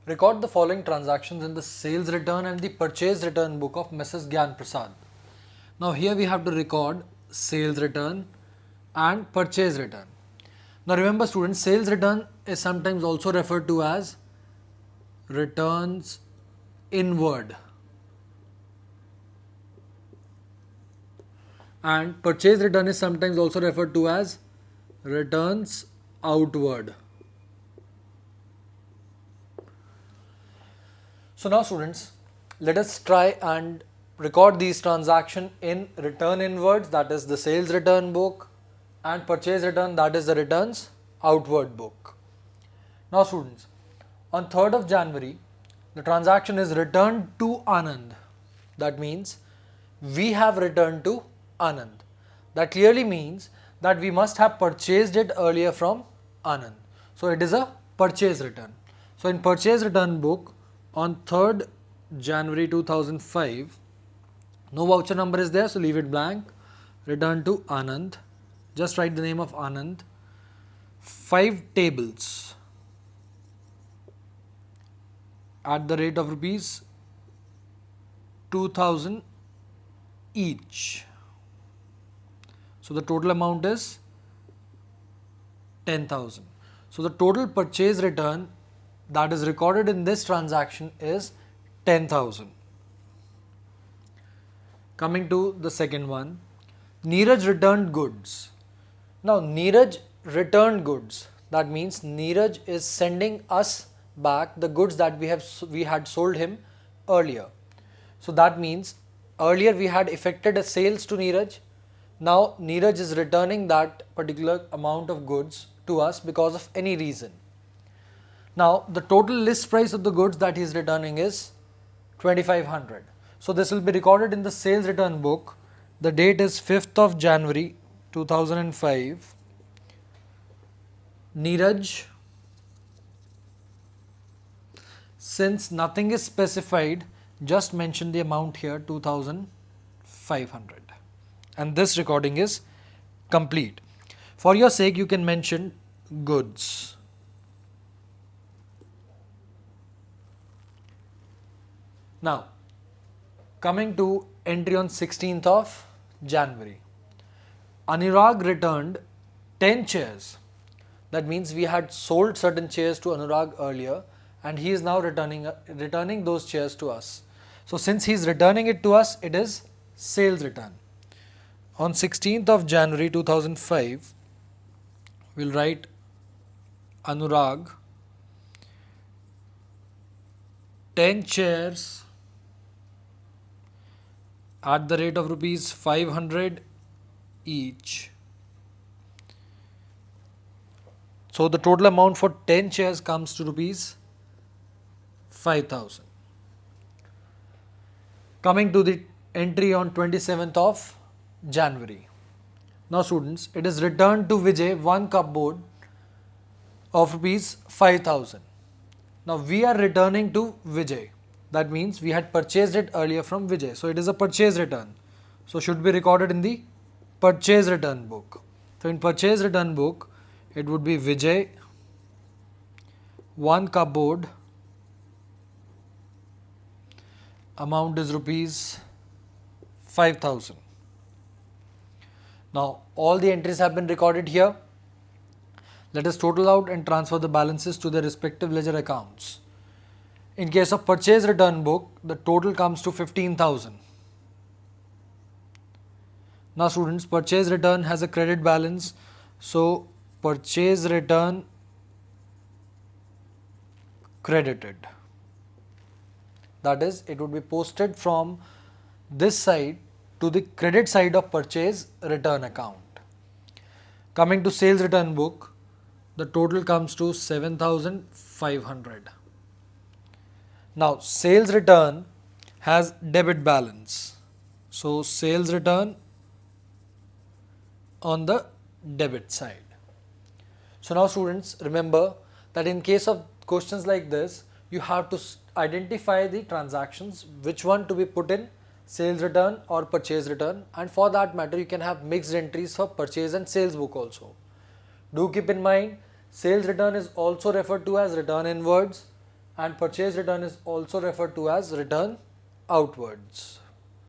Record the following transactions in the sales return and the purchase return book of Mrs. Gyan Prasad. Now here we have to record sales return and purchase return. Now remember students, sales return is sometimes also referred to as returns inward and purchase return is sometimes also referred to as returns outward. So now students, let us try and record these transactions in return inwards, that is the sales return book, and purchase return, that is the returns outward book. Now students, on 3rd of January, the transaction is returned to Anand. That means we have returned to Anand. That clearly means that we must have purchased it earlier from Anand. So it is a purchase return. So in purchase return book on 3rd January 2005, no voucher number is there, so leave it blank. Return to Anand. Just write the name of Anand. 5 tables at the rate of rupees 2000 each. So the total amount is 10,000. So the total purchase return that is recorded in this transaction is 10,000. Coming to the second one, Neeraj returned goods. Now Neeraj returned goods. That means Neeraj is sending us back the goods that we had sold him earlier. So that means earlier we had effected a sales to Neeraj. Now Neeraj is returning that particular amount of goods to us because of any reason. Now the total list price of the goods that he is returning is 2500. So this will be recorded in the sales return book. The date is 5th of January 2005. Neeraj, since nothing is specified, just mention the amount here 2500. And this recording is complete. For your sake, you can mention goods. Now, coming to entry on 16th of January. Anurag returned 10 chairs. That means we had sold certain chairs to Anurag earlier and he is now returning those chairs to us. So since he is returning it to us, it is sales return. On 16th of January 2005, we'll write Anurag 10 chairs at the rate of rupees 500 each. So the total amount for 10 chairs comes to rupees 5,000. Coming to the entry on 27th of January. Now students, it is returned to Vijay one cupboard of rupees 5,000. Now we are returning to Vijay. That means we had purchased it earlier from Vijay. So it is a purchase return. So should be recorded in the purchase return book. So in purchase return book, it would be Vijay one cupboard, amount is rupees 5,000. Now all the entries have been recorded here. Let us total out and transfer the balances to their respective ledger accounts. In case of purchase return book, the total comes to 15,000. Now students, purchase return has a credit balance. So purchase return credited. That is, it would be posted from this side to the credit side of purchase return account. Coming to sales return book, the total comes to 7,500. Now sales return has debit balance. So sales return on the debit side. So now students, remember that in case of questions like this, you have to identify the transactions, which one to be put in sales return or purchase return, and for that matter you can have mixed entries for purchase and sales book also. Do keep in mind, sales return is also referred to as return inwards and purchase return is also referred to as return outwards.